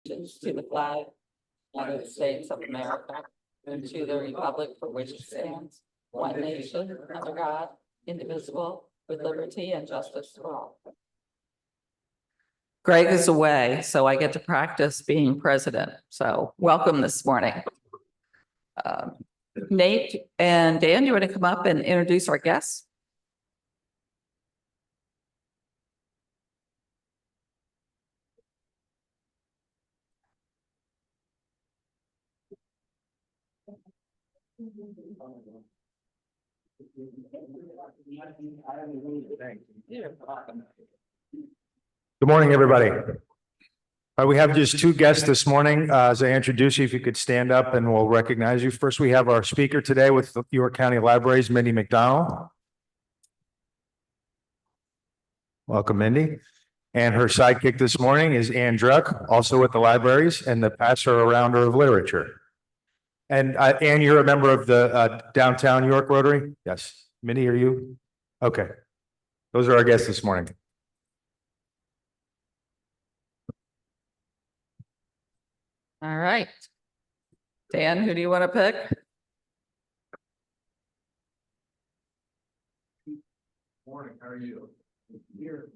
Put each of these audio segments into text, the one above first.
to the flag of the United States of America and to the republic for which it stands, one nation, under God, indivisible, with liberty and justice for all. Greg is away, so I get to practice being president. So welcome this morning. Nate and Dan, do you want to come up and introduce our guests? Good morning, everybody. We have just two guests this morning. As I introduce you, if you could stand up and we'll recognize you. First, we have our speaker today with the York County Libraries, Mindy McDonald. Welcome, Mindy. And her sidekick this morning is Ann Druck, also with the libraries and the passer-arounder of literature. And Ann, you're a member of the Downtown York Rotary? Yes. Mindy, are you? Okay. Those are our guests this morning. All right. Dan, who do you want to pick? Morning, how are you? Here.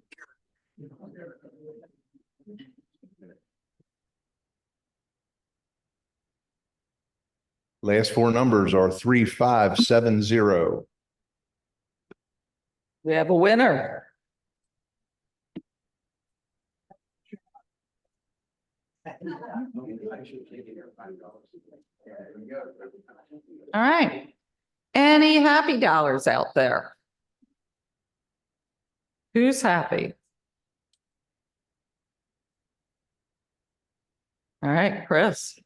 Last four numbers are 3570. We have a winner. All right. Any happy dollars out there? Who's happy? All right, Chris.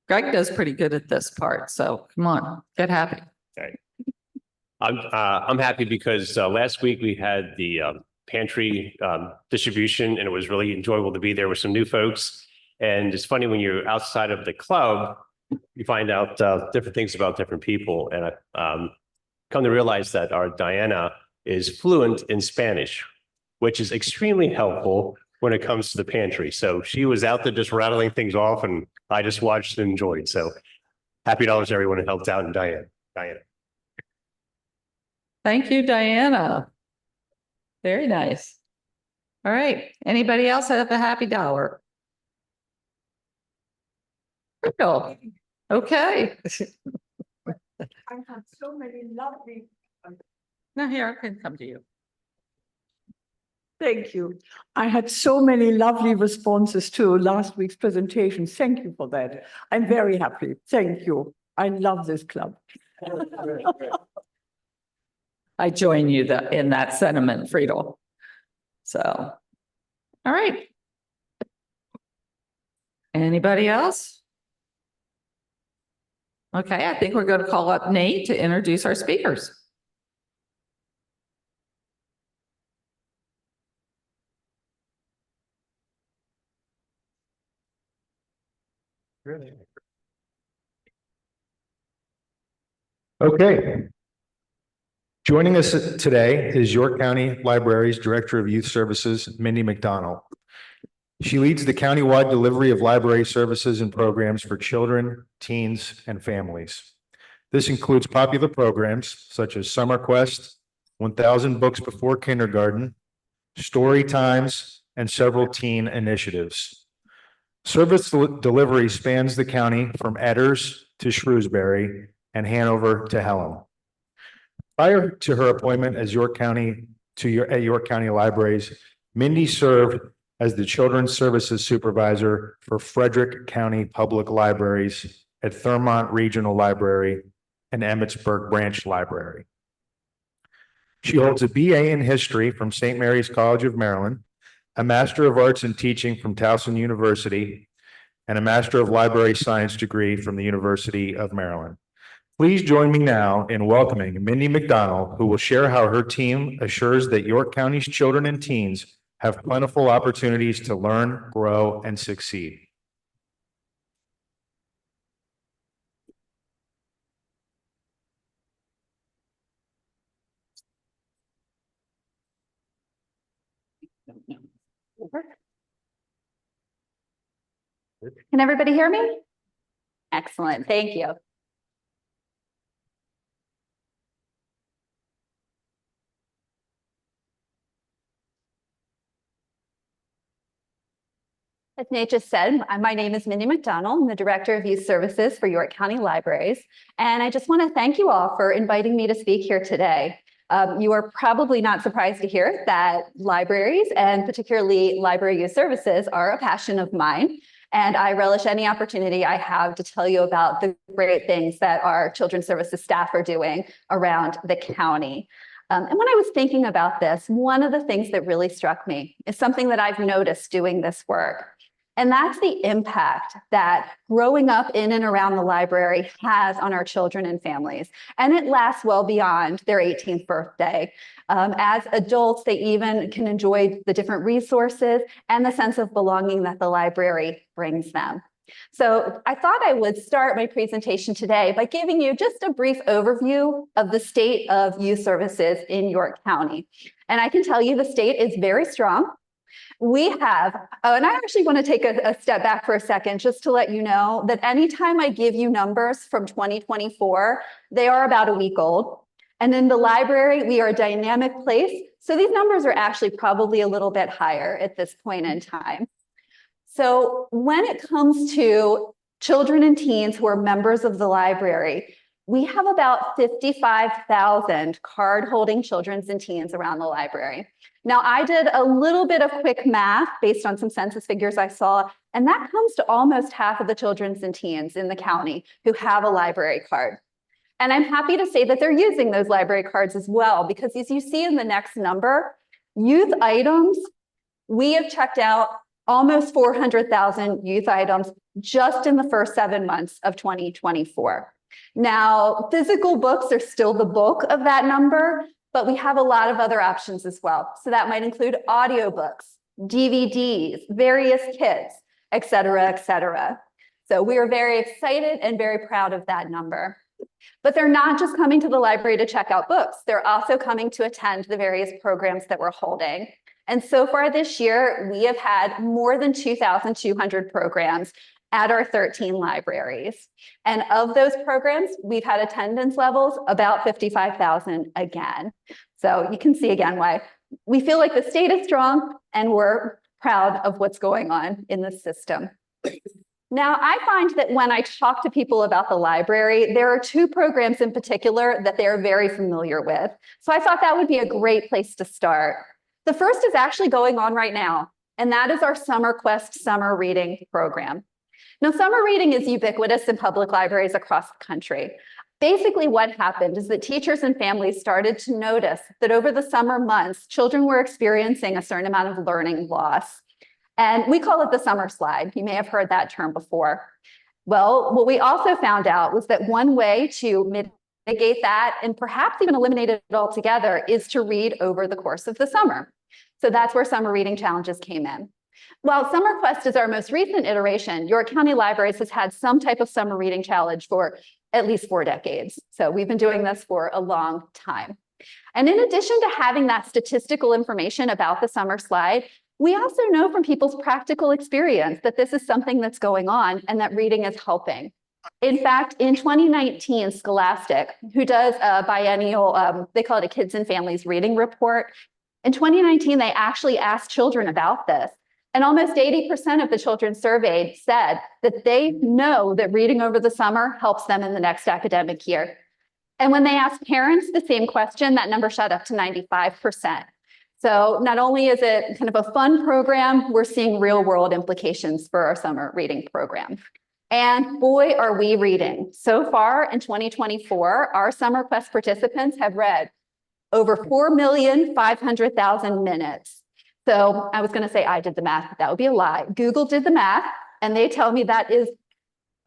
Greg does pretty good at this part, so come on, get happy. Okay. I'm happy because last week we had the pantry distribution, and it was really enjoyable to be there with some new folks. And it's funny when you're outside of the club, you find out different things about different people. And I come to realize that our Diana is fluent in Spanish, which is extremely helpful when it comes to the pantry. So she was out there just rattling things off, and I just watched and enjoyed. So happy dollars to everyone who helped out, and Diana. Thank you, Diana. Very nice. All right. Anybody else have a happy dollar? Cool. Okay. I had so many lovely. Now here, I can come to you. Thank you. I had so many lovely responses to last week's presentation. Thank you for that. I'm very happy. Thank you. I love this club. I join you in that sentiment, Friedel. So, all right. Anybody else? Okay, I think we're going to call up Nate to introduce our speakers. Really? Okay. Joining us today is York County Libraries Director of Youth Services, Mindy McDonald. She leads the countywide delivery of library services and programs for children, teens, and families. This includes popular programs such as Summer Quest, 1000 Books Before Kindergarten, Story Times, and several teen initiatives. Service delivery spans the county from Edders to Shrewsbury and Hanover to Helena. Prior to her appointment as York County at York County Libraries, Mindy served as the Children's Services Supervisor for Frederick County Public Libraries at Thurmont Regional Library and Emmitsburg Branch Library. She holds a BA in History from St. Mary's College of Maryland, a Master of Arts in Teaching from Towson University, and a Master of Library Science degree from the University of Maryland. Please join me now in welcoming Mindy McDonald, who will share how her team assures that York County's children and teens have plentiful opportunities to learn, grow, and succeed. Can everybody hear me? Excellent, thank you. As Nate just said, my name is Mindy McDonald. I'm the Director of Youth Services for York County Libraries. And I just want to thank you all for inviting me to speak here today. You are probably not surprised to hear that libraries, and particularly library youth services, are a passion of mine. And I relish any opportunity I have to tell you about the great things that our children's services staff are doing around the county. And when I was thinking about this, one of the things that really struck me is something that I've noticed doing this work. And that's the impact that growing up in and around the library has on our children and families. And it lasts well beyond their 18th birthday. As adults, they even can enjoy the different resources and the sense of belonging that the library brings them. So I thought I would start my presentation today by giving you just a brief overview of the state of youth services in York County. And I can tell you the state is very strong. We have, and I actually want to take a step back for a second just to let you know that anytime I give you numbers from 2024, they are about a week old. And in the library, we are a dynamic place. So these numbers are actually probably a little bit higher at this point in time. So when it comes to children and teens who are members of the library, we have about 55,000 card-holding children and teens around the library. Now, I did a little bit of quick math based on some census figures I saw, and that comes to almost half of the children and teens in the county who have a library card. And I'm happy to say that they're using those library cards as well, because as you see in the next number, youth items, we have checked out almost 400,000 youth items just in the first 7 months of 2024. Now, physical books are still the bulk of that number, but we have a lot of other options as well. So that might include audiobooks, DVDs, various kits, et cetera, et cetera. So we are very excited and very proud of that number. But they're not just coming to the library to check out books. They're also coming to attend the various programs that we're holding. And so far this year, we have had more than 2,200 programs at our 13 libraries. And of those programs, we've had attendance levels about 55,000 again. So you can see again why we feel like the state is strong and we're proud of what's going on in the system. Now, I find that when I talk to people about the library, there are two programs in particular that they're very familiar with. So I thought that would be a great place to start. The first is actually going on right now, and that is our Summer Quest summer reading program. Now, summer reading is ubiquitous in public libraries across the country. Basically, what happened is that teachers and families started to notice that over the summer months, children were experiencing a certain amount of learning loss. And we call it the summer slide. You may have heard that term before. Well, what we also found out was that one way to mitigate that and perhaps even eliminate it altogether is to read over the course of the summer. So that's where summer reading challenges came in. While Summer Quest is our most recent iteration, York County Libraries has had some type of summer reading challenge for at least 4 decades. So we've been doing this for a long time. And in addition to having that statistical information about the summer slide, we also know from people's practical experience that this is something that's going on and that reading is helping. In fact, in 2019, Scholastic, who does a biennial, they call it a Kids and Families Reading Report. In 2019, they actually asked children about this. And almost 80% of the children surveyed said that they know that reading over the summer helps them in the next academic year. And when they asked parents the same question, that number shot up to 95%. So not only is it kind of a fun program, we're seeing real world implications for our summer reading program. And boy, are we reading. So far in 2024, our Summer Quest participants have read over 4,500,000 minutes. So I was going to say I did the math, but that would be a lie. Google did the math, and they tell me that is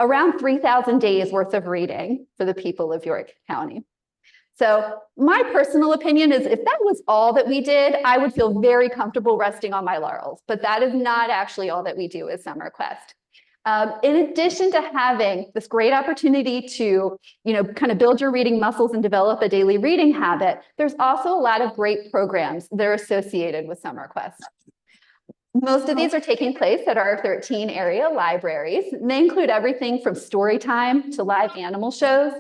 around 3,000 days worth of reading for the people of York County. So my personal opinion is if that was all that we did, I would feel very comfortable resting on my laurels, but that is not actually all that we do as Summer Quest. In addition to having this great opportunity to, kind of build your reading muscles and develop a daily reading habit, there's also a lot of great programs that are associated with Summer Quest. Most of these are taking place at our 13 area libraries. And they include everything from story time to live animal shows.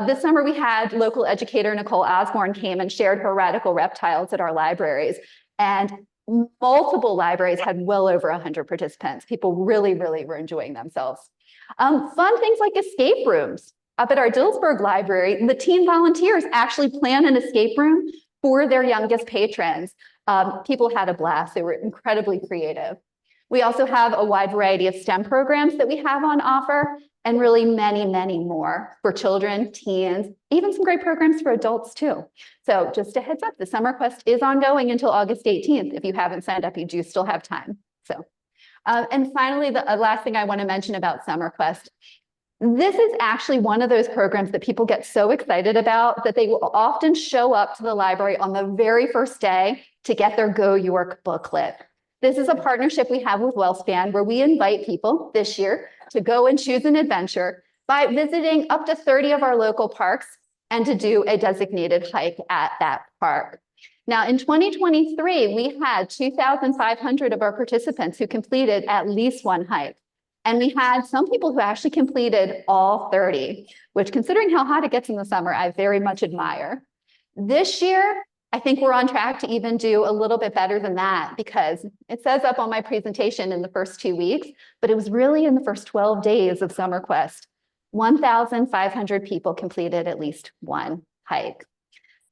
This summer, we had local educator Nicole Osborne came and shared her radical reptiles at our libraries. And multiple libraries had well over 100 participants. People really, really were enjoying themselves. Fun things like escape rooms. Up at our Dillsburg Library, the teen volunteers actually plan an escape room for their youngest patrons. People had a blast. They were incredibly creative. We also have a wide variety of STEM programs that we have on offer, and really many, many more for children, teens, even some great programs for adults too. So just a heads up, the Summer Quest is ongoing until August 18th. If you haven't signed up, you do still have time. So, and finally, the last thing I want to mention about Summer Quest. This is actually one of those programs that people get so excited about that they will often show up to the library on the very first day to get their Go York booklet. This is a partnership we have with WellSpan where we invite people this year to go and choose an adventure by visiting up to 30 of our local parks and to do a designated hike at that park. Now, in 2023, we had 2,500 of our participants who completed at least one hike. And we had some people who actually completed all 30, which considering how hot it gets in the summer, I very much admire. This year, I think we're on track to even do a little bit better than that because it says up on my presentation in the first 2 weeks, but it was really in the first 12 days of Summer Quest. 1,500 people completed at least one hike.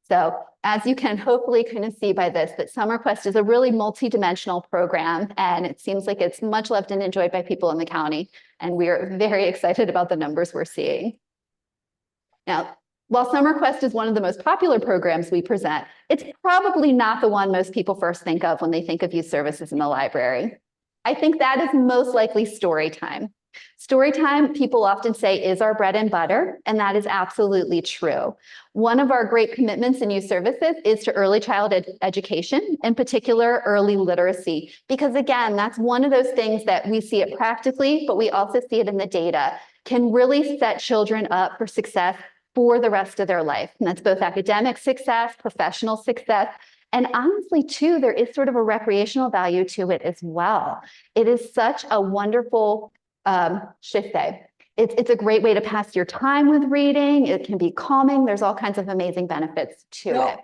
So as you can hopefully kind of see by this, that Summer Quest is a really multi-dimensional program, and it seems like it's much loved and enjoyed by people in the county. And we are very excited about the numbers we're seeing. Now, while Summer Quest is one of the most popular programs we present, it's probably not the one most people first think of when they think of youth services in the library. I think that is most likely story time. Story time, people often say, is our bread and butter, and that is absolutely true. One of our great commitments in youth services is to early childhood education, in particular early literacy, because again, that's one of those things that we see it practically, but we also see it in the data, can really set children up for success for the rest of their life. And that's both academic success, professional success, and honestly, too, there is sort of a recreational value to it as well. It is such a wonderful shift day. It's a great way to pass your time with reading. It can be calming. There's all kinds of amazing benefits to it.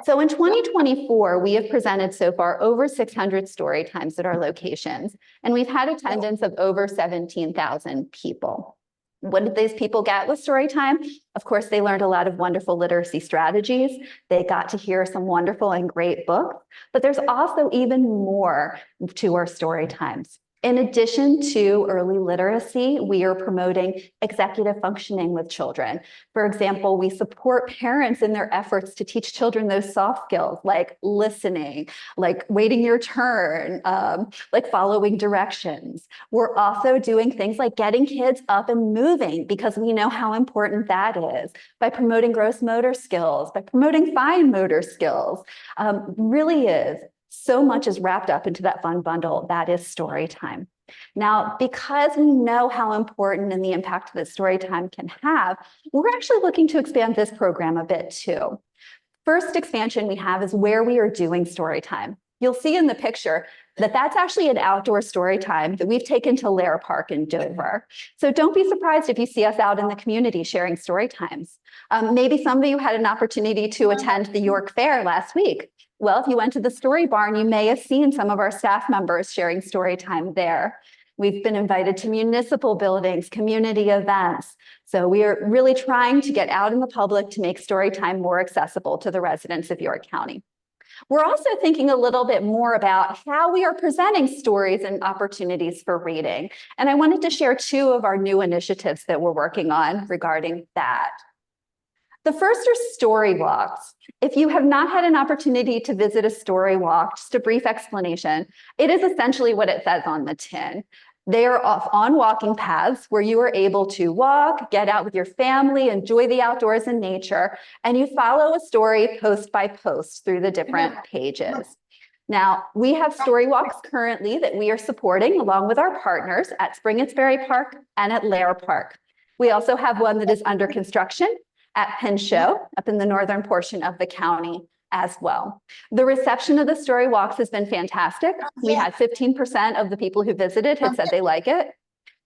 So in 2024, we have presented so far over 600 story times at our locations, and we've had attendance of over 17,000 people. What did these people get with story time? Of course, they learned a lot of wonderful literacy strategies. They got to hear some wonderful and great books, but there's also even more to our story times. In addition to early literacy, we are promoting executive functioning with children. For example, we support parents in their efforts to teach children those soft skills like listening, like waiting your turn, like following directions. We're also doing things like getting kids up and moving because we know how important that is, by promoting gross motor skills, by promoting fine motor skills. Really is. So much is wrapped up into that fun bundle that is story time. Now, because we know how important and the impact that story time can have, we're actually looking to expand this program a bit too. First expansion we have is where we are doing story time. You'll see in the picture that that's actually an outdoor story time that we've taken to Lair Park in Dover. So don't be surprised if you see us out in the community sharing story times. Maybe some of you had an opportunity to attend the York Fair last week. Well, if you went to the Story Barn, you may have seen some of our staff members sharing story time there. We've been invited to municipal buildings, community events. So we are really trying to get out in the public to make story time more accessible to the residents of York County. We're also thinking a little bit more about how we are presenting stories and opportunities for reading. And I wanted to share two of our new initiatives that we're working on regarding that. The first are story walks. If you have not had an opportunity to visit a story walk, just a brief explanation, it is essentially what it says on the tin. They are off on walking paths where you are able to walk, get out with your family, enjoy the outdoors and nature, and you follow a story post by post through the different pages. Now, we have story walks currently that we are supporting along with our partners at Springett's Berry Park and at Lair Park. We also have one that is under construction at Pinchot, up in the northern portion of the county. as well. The reception of the story walks has been fantastic. We had 15% of the people who visited had said they like it.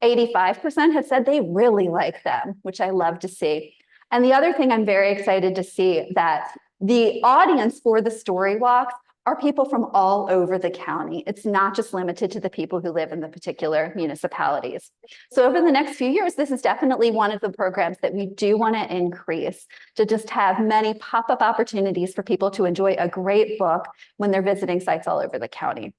85% had said they really like them, which I love to see. And the other thing I'm very excited to see that the audience for the story walks are people from all over the county. It's not just limited to the people who live in the particular municipalities. So over the next few years, this is definitely one of the programs that we do want to increase, to just have many pop-up opportunities for people to enjoy a great book when they're visiting sites all over the county.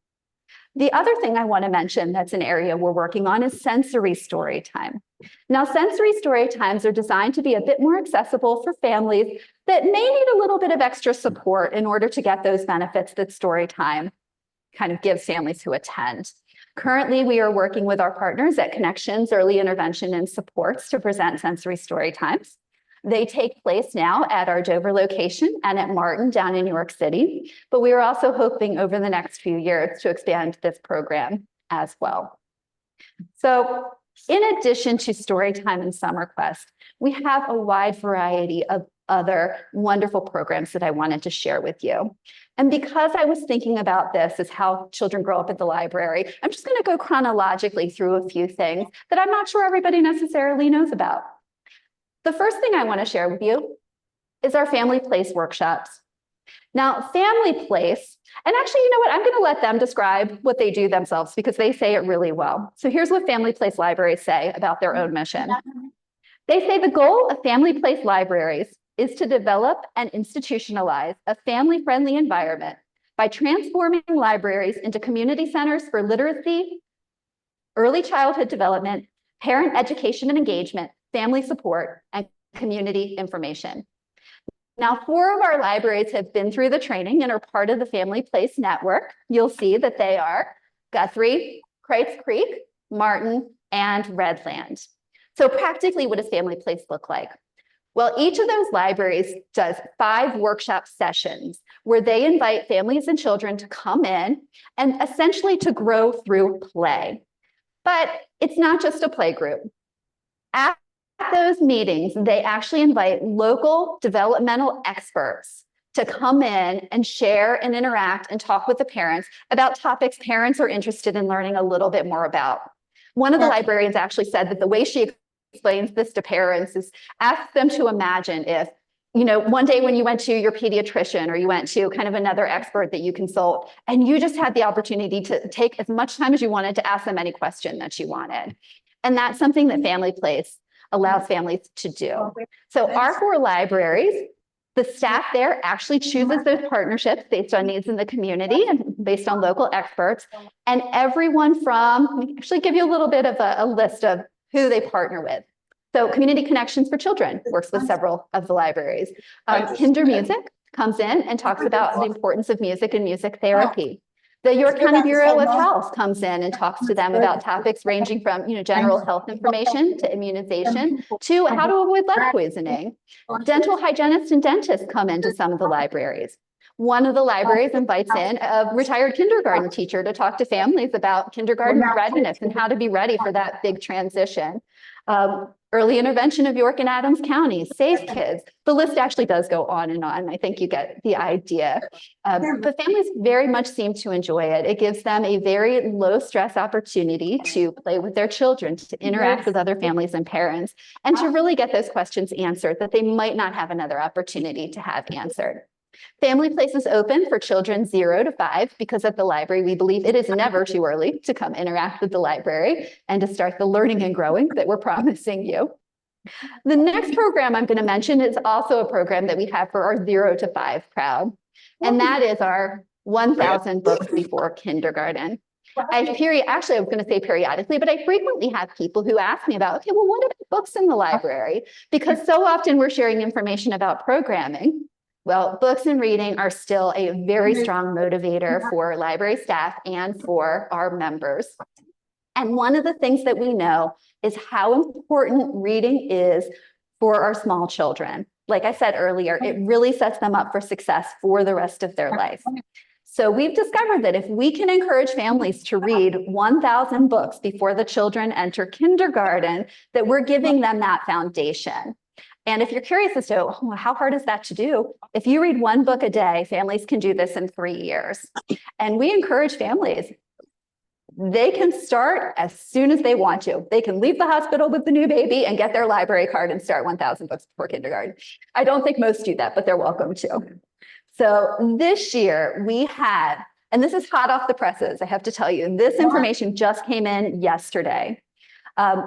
The other thing I want to mention that's an area we're working on is sensory story time. Now, sensory story times are designed to be a bit more accessible for families that may need a little bit of extra support in order to get those benefits that story time kind of gives families who attend. Currently, we are working with our partners at Connections Early Intervention and Supports to present sensory story times. They take place now at our Dover location and at Martin down in New York City, but we are also hoping over the next few years to expand this program as well. So in addition to Storytime and Summer Quest, we have a wide variety of other wonderful programs that I wanted to share with you. And because I was thinking about this as how children grow up at the library, I'm just going to go chronologically through a few things that I'm not sure everybody necessarily knows about. The first thing I want to share with you is our Family Place workshops. Now, Family Place, and actually, you know what? I'm going to let them describe what they do themselves because they say it really well. So here's what Family Place libraries say about their own mission. They say the goal of Family Place libraries is to develop and institutionalize a family-friendly environment by transforming libraries into community centers for literacy, early childhood development, parent education and engagement, family support, and community information. Now, 4 of our libraries have been through the training and are part of the Family Place network. You'll see that they are Guthrie, Kreitz Creek, Martin, and Redland. So practically, what does Family Place look like? Well, each of those libraries does 5 workshop sessions where they invite families and children to come in and essentially to grow through play. But it's not just a play group. At those meetings, they actually invite local developmental experts to come in and share and interact and talk with the parents about topics parents are interested in learning a little bit more about. One of the librarians actually said that the way she explains this to parents is ask them to imagine if, you know, one day when you went to your pediatrician or you went to kind of another expert that you consult, and you just had the opportunity to take as much time as you wanted to ask them any question that you wanted. And that's something that Family Place allows families to do. So our 4 libraries, the staff there actually chooses those partnerships based on needs in the community and based on local experts. And everyone from, let me actually give you a little bit of a list of who they partner with. So Community Connections for Children works with several of the libraries. Kinder Music comes in and talks about the importance of music and music therapy. The York County Bureau of Health comes in and talks to them about topics ranging from, general health information to immunization to how to avoid lead poisoning. Dental hygienists and dentists come into some of the libraries. One of the libraries invites in a retired kindergarten teacher to talk to families about kindergarten readiness and how to be ready for that big transition. Early intervention of York and Adams counties, Safe Kids. The list actually does go on and on. I think you get the idea. But families very much seem to enjoy it. It gives them a very low stress opportunity to play with their children, to interact with other families and parents, and to really get those questions answered that they might not have another opportunity to have answered. Family Place is open for children 0 to 5 because at the library, we believe it is never too early to come interact with the library and to start the learning and growing that we're promising you. The next program I'm going to mention is also a program that we have for our 0 to 5 crowd, and that is our 1,000 books before kindergarten. Actually, I was going to say periodically, but I frequently have people who ask me about, okay, well, what about books in the library? Because so often we're sharing information about programming. Well, books and reading are still a very strong motivator for library staff and for our members. And one of the things that we know is how important reading is for our small children. Like I said earlier, it really sets them up for success for the rest of their life. So we've discovered that if we can encourage families to read 1,000 books before the children enter kindergarten, that we're giving them that foundation. And if you're curious as to oh, how hard is that to do, if you read one book a day, families can do this in 3 years. And we encourage families, they can start as soon as they want to. They can leave the hospital with the new baby and get their library card and start 1,000 books before kindergarten. I don't think most do that, but they're welcome to. So this year we had, and this is hot off the presses, I have to tell you, this information just came in yesterday.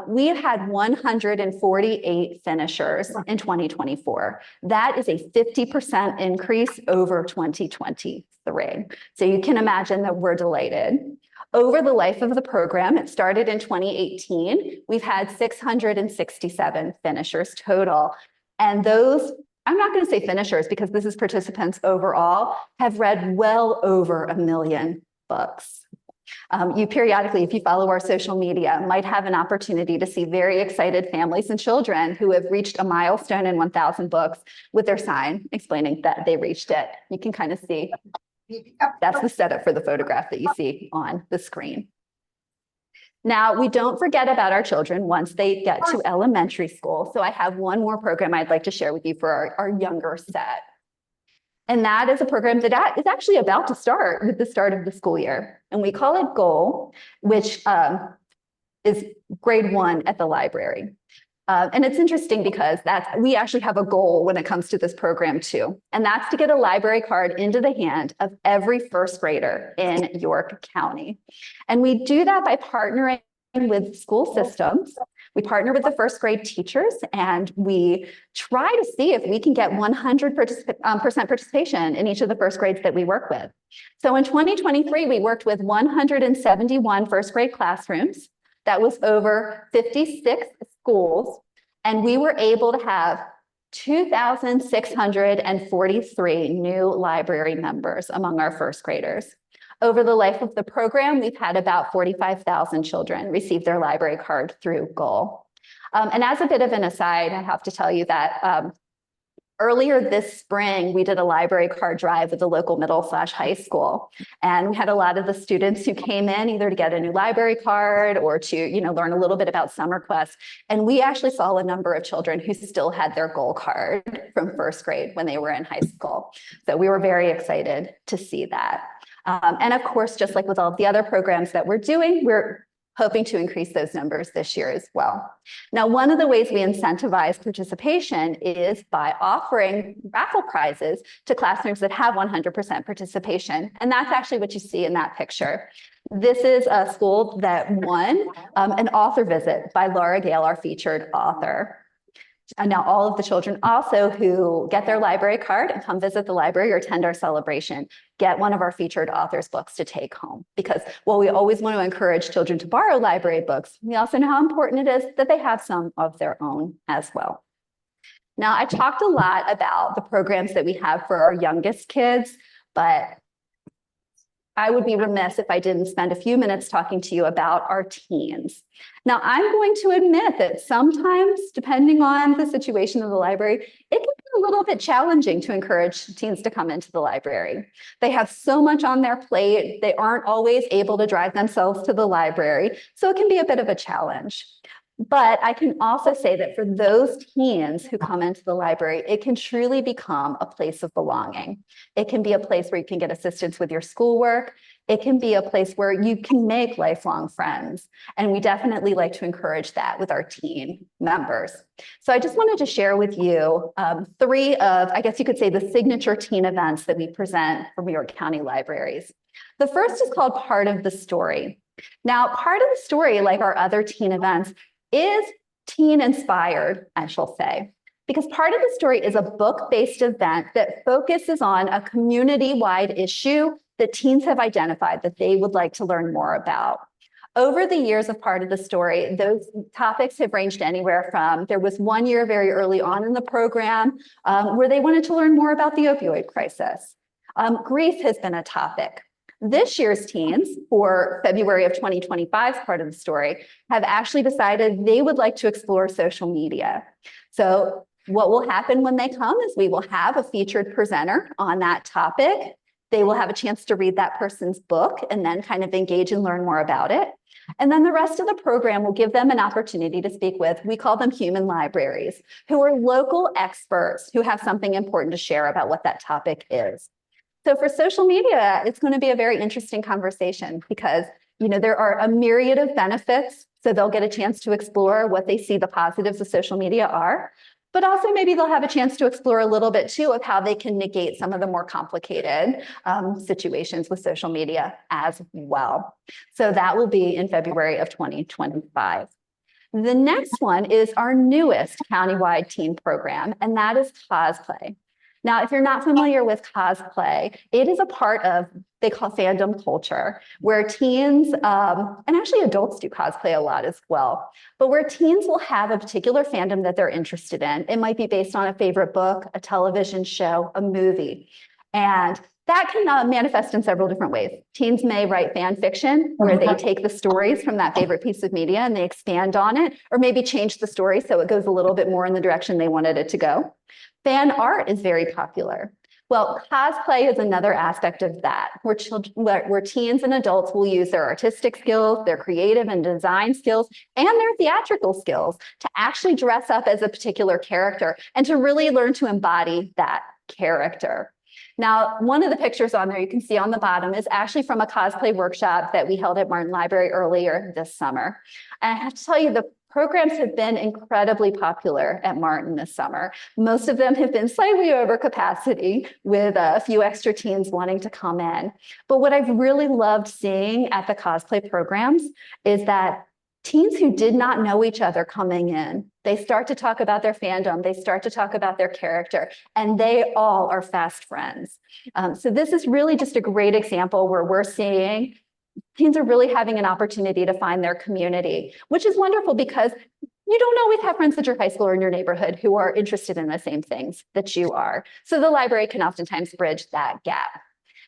We have had 148 finishers in 2024. That is a 50% increase over 2023. So you can imagine that we're delighted. Over the life of the program, it started in 2018. We've had 667 finishers total. And those, I'm not going to say finishers because this is participants overall, have read well over 1 million books. You periodically, if you follow our social media, might have an opportunity to see very excited families and children who have reached a milestone in 1,000 books with their sign explaining that they reached it. You can kind of see. That's the setup for the photograph that you see on the screen. Now, we don't forget about our children once they get to elementary school. So I have one more program I'd like to share with you for our younger set. And that is a program that is actually about to start with the start of the school year. And we call it GOAL, which is grade 1 at the library. And it's interesting because we actually have a goal when it comes to this program too. And that's to get a library card into the hand of every first grader in York County. And we do that by partnering with school systems. We partner with the first grade teachers and we try to see if we can get 100% participation in each of the first grades that we work with. So in 2023, we worked with 171 first grade classrooms. That was over 56 schools, and we were able to have 2,643 new library members among our first graders. Over the life of the program, we've had about 45,000 children receive their library card through GOAL. And as a bit of an aside, I have to tell you that earlier this spring, we did a library card drive with the local middle/high school. And we had a lot of the students who came in either to get a new library card or to learn a little bit about Summer Quest. And we actually saw a number of children who still had their GOAL card from first grade when they were in high school. So we were very excited to see that. And of course, just like with all of the other programs that we're doing, we're hoping to increase those numbers this year as well. Now, one of the ways we incentivize participation is by offering raffle prizes to classrooms that have 100% participation. And that's actually what you see in that picture. This is a school that won an author visit by Laura Gale, our featured author. And now all of the children also who get their library card and come visit the library or attend our celebration get one of our featured authors' books to take home. Because while we always want to encourage children to borrow library books, we also know how important it is that they have some of their own as well. Now, I talked a lot about the programs that we have for our youngest kids, but I would be remiss if I didn't spend a few minutes talking to you about our teens. Now, I'm going to admit that sometimes, depending on the situation of the library, it can be a little bit challenging to encourage teens to come into the library. They have so much on their plate, they aren't always able to drive themselves to the library, so it can be a bit of a challenge. But I can also say that for those teens who come into the library, it can truly become a place of belonging. It can be a place where you can get assistance with your schoolwork. It can be a place where you can make lifelong friends. And we definitely like to encourage that with our teen members. So I just wanted to share with you 3 of, I guess you could say, the signature teen events that we present from York County Libraries. The first is called Part of the Story. Now, Part of the Story, like our other teen events, is teen inspired, I shall say, because Part of the Story is a book-based event that focuses on a community-wide issue that teens have identified that they would like to learn more about. Over the years of Part of the Story, those topics have ranged anywhere from, there was one year very early on in the program where they wanted to learn more about the opioid crisis. Grief has been a topic. This year's teens, for February of 2025's Part of the Story, have actually decided they would like to explore social media. So what will happen when they come is we will have a featured presenter on that topic. They will have a chance to read that person's book and then kind of engage and learn more about it. And then the rest of the program will give them an opportunity to speak with, we call them human libraries, who are local experts who have something important to share about what that topic is. So for social media, it's going to be a very interesting conversation because, there are a myriad of benefits. So they'll get a chance to explore what they see the positives of social media are, but also maybe they'll have a chance to explore a little bit too of how they can negate some of the more complicated situations with social media as well. So that will be in February of 2025. The next one is our newest countywide teen program, and that is cosplay. Now, if you're not familiar with cosplay, it is a part of, they call fandom culture, where teens, and actually adults do cosplay a lot as well, but where teens will have a particular fandom that they're interested in. It might be based on a favorite book, a television show, a movie. And that can manifest in several different ways. Teens may write fan fiction where they take the stories from that favorite piece of media and they expand on it, or maybe change the story so it goes a little bit more in the direction they wanted it to go. Fan art is very popular. Well, cosplay is another aspect of that, where teens and adults will use their artistic skills, their creative and design skills, and their theatrical skills to actually dress up as a particular character and to really learn to embody that character. Now, one of the pictures on there you can see on the bottom is actually from a cosplay workshop that we held at Martin Library earlier this summer. And I have to tell you, the programs have been incredibly popular at Martin this summer. Most of them have been slightly over capacity with a few extra teens wanting to come in. But what I've really loved seeing at the cosplay programs is that teens who did not know each other coming in, they start to talk about their fandom, they start to talk about their character, and they all are fast friends. So this is really just a great example where we're seeing teens are really having an opportunity to find their community, which is wonderful because you don't always have friends at your high school or in your neighborhood who are interested in the same things that you are. So the library can oftentimes bridge that gap.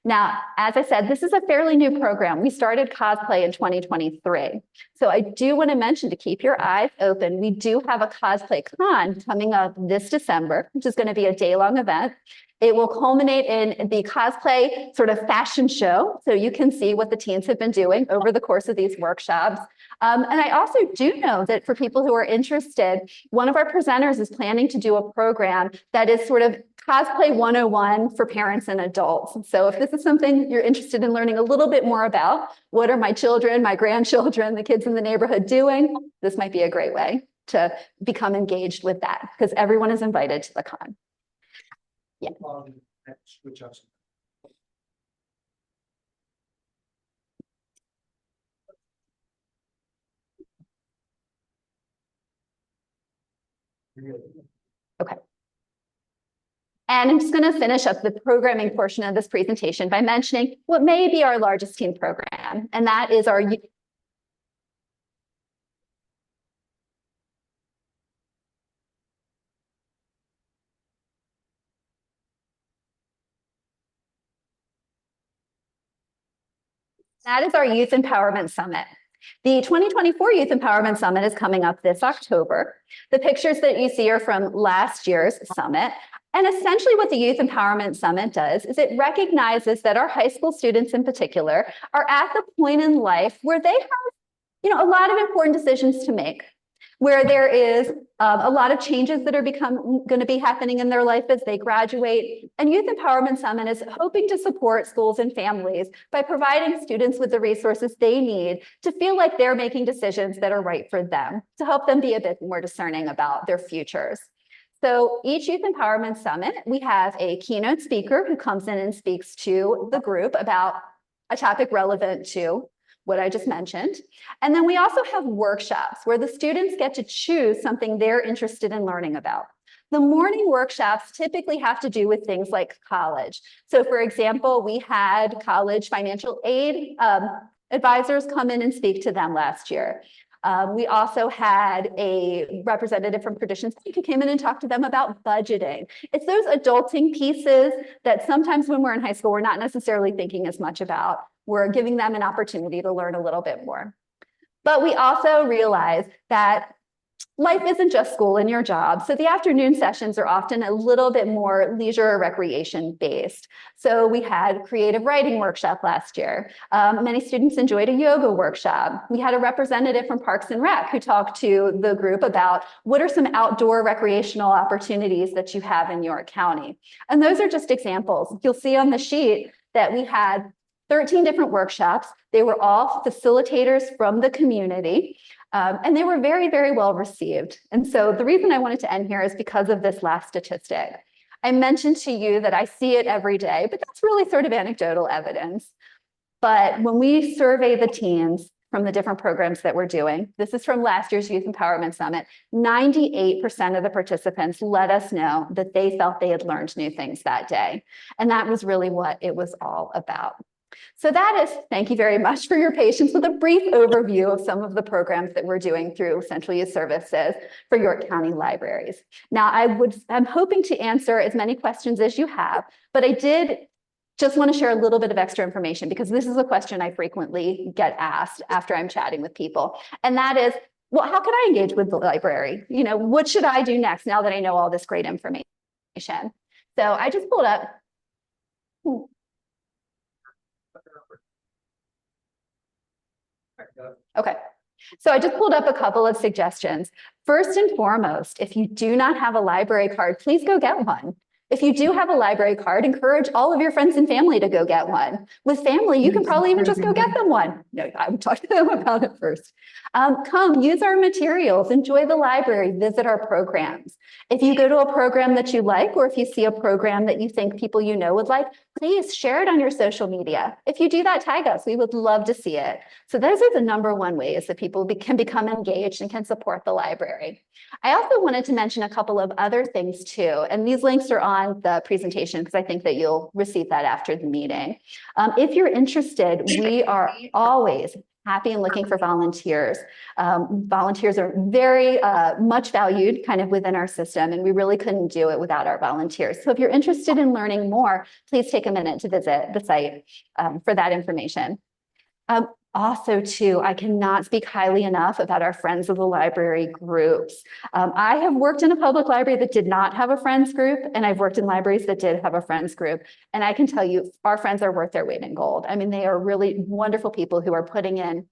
Now, as I said, this is a fairly new program. We started cosplay in 2023. So I do want to mention to keep your eyes open. We do have a cosplay con coming up this December, which is going to be a day-long event. It will culminate in the cosplay sort of fashion show. So you can see what the teens have been doing over the course of these workshops. And I also do know that for people who are interested, one of our presenters is planning to do a program that is sort of Cosplay 101 for parents and adults. So if this is something you're interested in learning a little bit more about, what are my children, my grandchildren, the kids in the neighborhood doing? This might be a great way to become engaged with that because everyone is invited to the con. Yeah. Okay. And I'm just going to finish up the programming portion of this presentation by mentioning what may be our largest teen program, and that is our Youth Empowerment Summit. The 2024 Youth Empowerment Summit is coming up this October. The pictures that you see are from last year's summit. And essentially what the Youth Empowerment Summit does is it recognizes that our high school students in particular are at the point in life where they have, a lot of important decisions to make, where there is a lot of changes that are going to be happening in their life as they graduate. And Youth Empowerment Summit is hoping to support schools and families by providing students with the resources they need to feel like they're making decisions that are right for them, to help them be a bit more discerning about their futures. So each Youth Empowerment Summit, we have a keynote speaker who comes in and speaks to the group about a topic relevant to what I just mentioned. And then we also have workshops where the students get to choose something they're interested in learning about. The morning workshops typically have to do with things like college. So for example, we had college financial aid advisors come in and speak to them last year. We also had a representative from Traditions who came in and talked to them about budgeting. It's those adulting pieces that sometimes when we're in high school, we're not necessarily thinking as much about. We're giving them an opportunity to learn a little bit more. But we also realize that life isn't just school and your job. So the afternoon sessions are often a little bit more leisure or recreation based. So we had creative writing workshop last year. Many students enjoyed a yoga workshop. We had a representative from Parks and Rec who talked to the group about what are some outdoor recreational opportunities that you have in York County. And those are just examples. You'll see on the sheet that we had 13 different workshops. They were all facilitators from the community, and they were very, very well received. And so the reason I wanted to end here is because of this last statistic. I mentioned to you that I see it every day, but that's really sort of anecdotal evidence. But when we survey the teams from the different programs that we're doing, this is from last year's Youth Empowerment Summit, 98% of the participants let us know that they felt they had learned new things that day. And that was really what it was all about. So that is, thank you very much for your patience with a brief overview of some of the programs that we're doing through Central Youth Services for York County Libraries. Now, I'm hoping to answer as many questions as you have, but I did just want to share a little bit of extra information because this is a question I frequently get asked after I'm chatting with people. And that is, well, how can I engage with the library? You know, what should I do next now that I know all this great information? So I just pulled up. Okay, so I just pulled up a couple of suggestions. First and foremost, if you do not have a library card, please go get one. If you do have a library card, encourage all of your friends and family to go get one. With family, you can probably even just go get them one. No, I would talk to them about it first. Come, use our materials, enjoy the library, visit our programs. If you go to a program that you like, or if you see a program that you think people you know would like, please share it on your social media. If you do that, tag us. We would love to see it. So those are the number one ways that people can become engaged and can support the library. I also wanted to mention a couple of other things too, and these links are on the presentation because I think that you'll receive that after the meeting. If you're interested, we are always happy and looking for volunteers. Volunteers are very much valued kind of within our system, and we really couldn't do it without our volunteers. So if you're interested in learning more, please take a minute to visit the site for that information. Also, too, I cannot speak highly enough about our Friends of the Library groups. I have worked in a public library that did not have a Friends group, and I've worked in libraries that did have a Friends group. And I can tell you, our friends are worth their weight in gold. I mean, they are really wonderful people who are putting in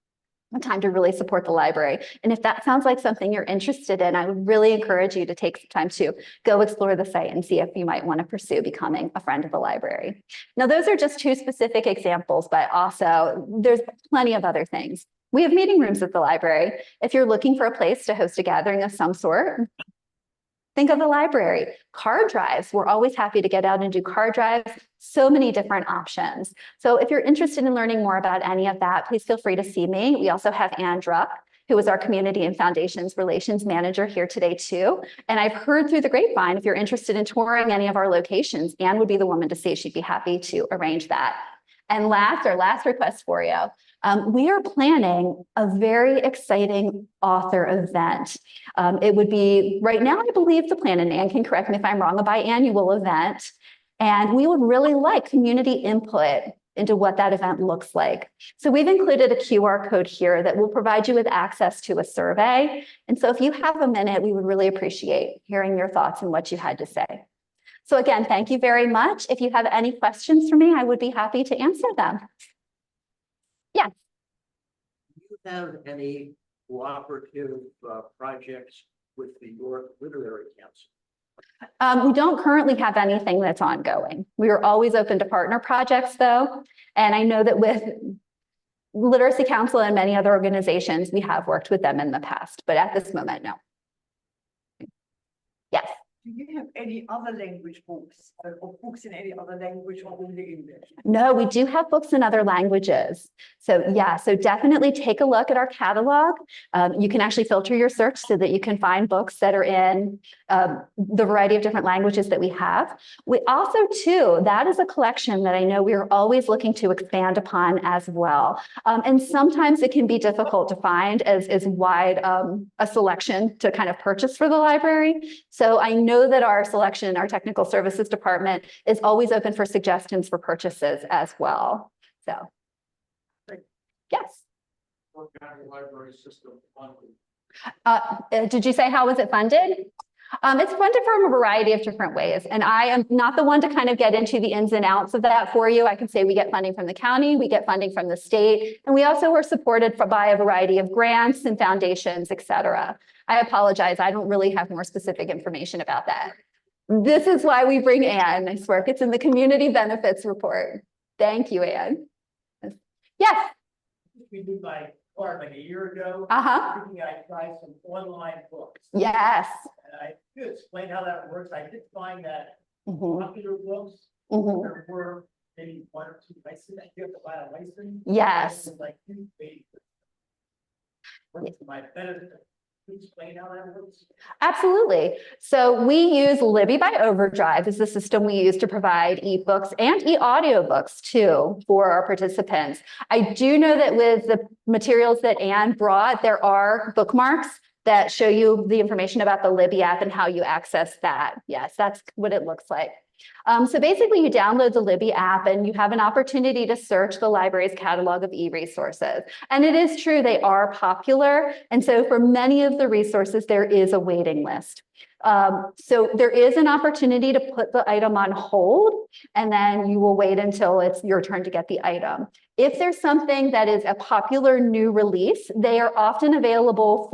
time to really support the library. And if that sounds like something you're interested in, I would really encourage you to take some time to go explore the site and see if you might want to pursue becoming a friend of the library. Now, those are just two specific examples, but also there's plenty of other things. We have meeting rooms at the library. If you're looking for a place to host a gathering of some sort, think of the library. Card drives, we're always happy to get out and do card drives. So many different options. So if you're interested in learning more about any of that, please feel free to see me. We also have Ann Drupp, who is our Community and Foundations Relations Manager here today too. And I've heard through the grapevine, if you're interested in touring any of our locations, Ann would be the woman to see. She'd be happy to arrange that. And last, our last request for you. We are planning a very exciting author event. It would be, right now, I believe the plan, and Ann can correct me if I'm wrong, a biannual event. And we would really like community input into what that event looks like. So we've included a QR code here that will provide you with access to a survey. And so if you have a minute, we would really appreciate hearing your thoughts and what you had to say. So again, thank you very much. If you have any questions for me, I would be happy to answer them. Yes. Do you have any cooperative projects with the York Literary Council? We don't currently have anything that's ongoing. We are always open to partner projects though. And I know that with Literacy Council and many other organizations, we have worked with them in the past, but at this moment, no. Yes. Do you have any other language books or books in any other language or only English? No, we do have books in other languages. So yeah, so definitely take a look at our catalog. You can actually filter your search so that you can find books that are in the variety of different languages that we have. We also too, that is a collection that I know we are always looking to expand upon as well. And sometimes it can be difficult to find as wide a selection to kind of purchase for the library. So I know that our selection, our technical services department is always open for suggestions for purchases as well. So, yes. York County Library System funding Did you say how was it funded? It's funded from a variety of different ways, and I am not the one to kind of get into the ins and outs of that for you. I can say we get funding from the county, we get funding from the state, and we also were supported by a variety of grants and foundations, et cetera. I apologize, I don't really have more specific information about that. This is why we bring Ann. I swear it's in the community benefits report. Thank you, Ann. Yes. We did my card like a year ago. Uh-huh. Thinking I'd try some online books. Yes. And I could explain how that works. I did find that Mhm. popular books, Mhm. there were maybe one or two licenses. You have to buy a license. Yes. And like 2 pages. What's my benefit? Can you explain how that works? Absolutely. So we use Libby by Overdrive as the system we use to provide ebooks and e-audiobooks too for our participants. I do know that with the materials that Anne brought, there are bookmarks that show you the information about the Libby app and how you access that. Yes, that's what it looks like. So basically you download the Libby app and you have an opportunity to search the library's catalog of e-resources. And it is true, they are popular. And so for many of the resources, there is a waiting list. So there is an opportunity to put the item on hold, and then you will wait until it's your turn to get the item. If there's something that is a popular new release, they are often available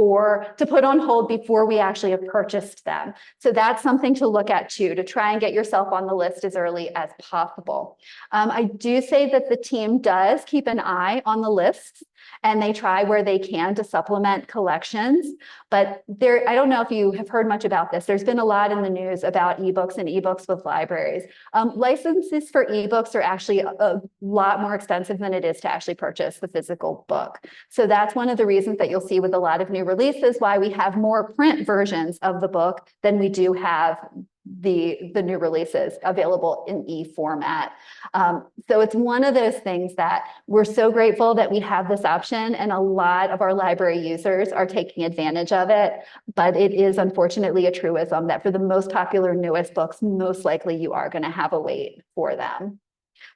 to put on hold before we actually have purchased them. So that's something to look at too, to try and get yourself on the list as early as possible. I do say that the team does keep an eye on the lists, and they try where they can to supplement collections. But I don't know if you have heard much about this. There's been a lot in the news about ebooks and ebooks with libraries. Licenses for ebooks are actually a lot more expensive than it is to actually purchase the physical book. So that's one of the reasons that you'll see with a lot of new releases why we have more print versions of the book than we do have the new releases available in e-format. So it's one of those things that we're so grateful that we have this option, and a lot of our library users are taking advantage of it. But it is unfortunately a truism that for the most popular, newest books, most likely you are going to have a wait for them.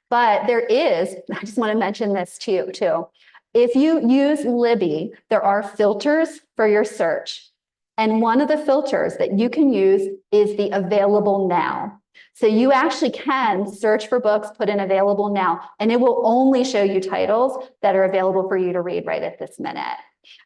But there is, I just want to mention this to you too. If you use Libby, there are filters for your search. And one of the filters that you can use is the available now. So you actually can search for books, put in available now, and it will only show you titles that are available for you to read right at this minute.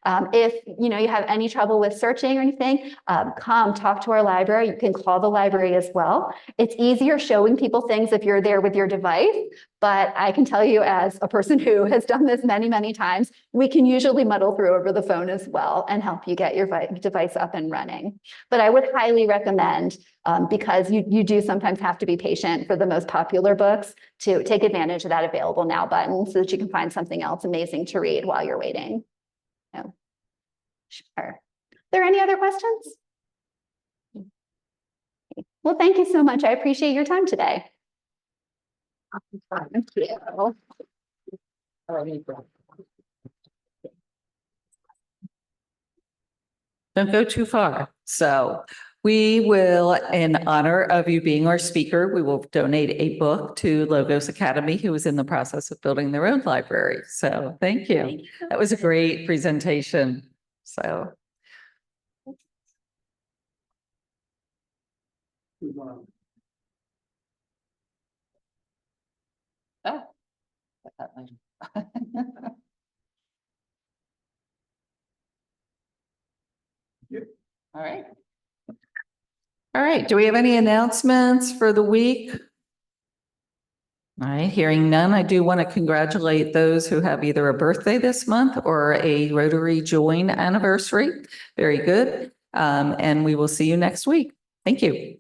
If you have any trouble with searching or anything, come talk to our library. You can call the library as well. It's easier showing people things if you're there with your device, but I can tell you as a person who has done this many, many times, we can usually muddle through over the phone as well and help you get your device up and running. But I would highly recommend, because you do sometimes have to be patient for the most popular books, to take advantage of that available now button so that you can find something else amazing to read while you're waiting. No. Sure. Are there any other questions? Well, thank you so much. I appreciate your time today. Thank you. Don't go too far. So we will, in honor of you being our speaker, we will donate a book to Logos Academy, who is in the process of building their own library. So thank you. That was a great presentation. So. Oh. All right. All right. Do we have any announcements for the week? All right. Hearing none, I do want to congratulate those who have either a birthday this month or a Rotary Join anniversary. Very good. And we will see you next week. Thank you.